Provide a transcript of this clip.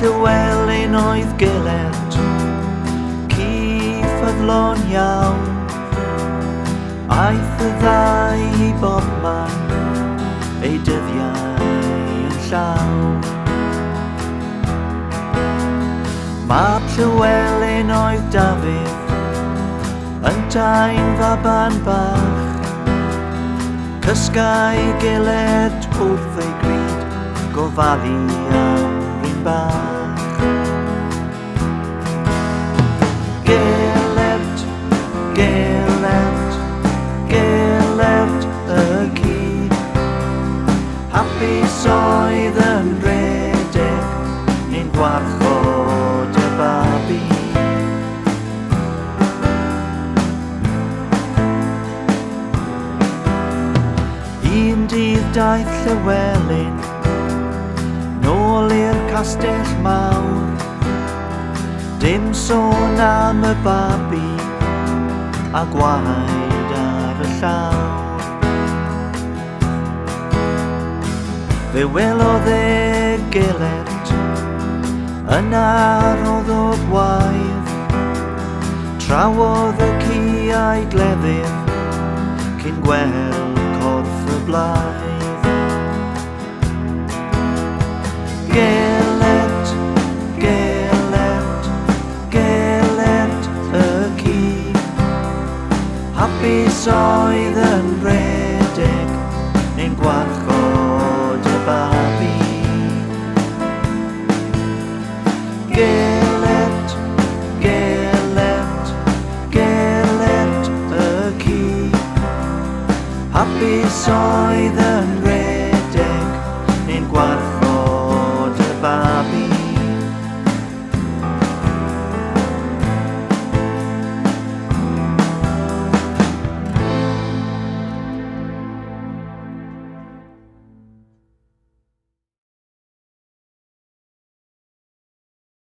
Llywelyn oedd Gilydd, ci ffyddlon iawn, aeth y ddau i bobman, ei dyddiau yn llawn. Mab Llywelyn oedd Dafydd, yn dain faban bach, cysgai Gilydd wrth ei grid, gofalu am ryn bach. Gilydd, Gilydd, Gilydd y ci, hapus oedd yn rhedeg, ni'n gwarchod y babi. Un dydd daeth Llywelyn nôl i'r castell mawr, dim sôn am y babi a gwaed ar y llawr. Fe welodd e Gilydd yn arodd o gwaith, trawodd y ci a'i glefydd cyn gweld corff y blaidd. Gilydd, Gilydd, Gilydd y ci, hapus oedd yn rhedeg, ni'n gwarchod y babi. Gilydd, Gilydd, Gilydd y ci, hapus oedd yn rhedeg, ni'n gwarchod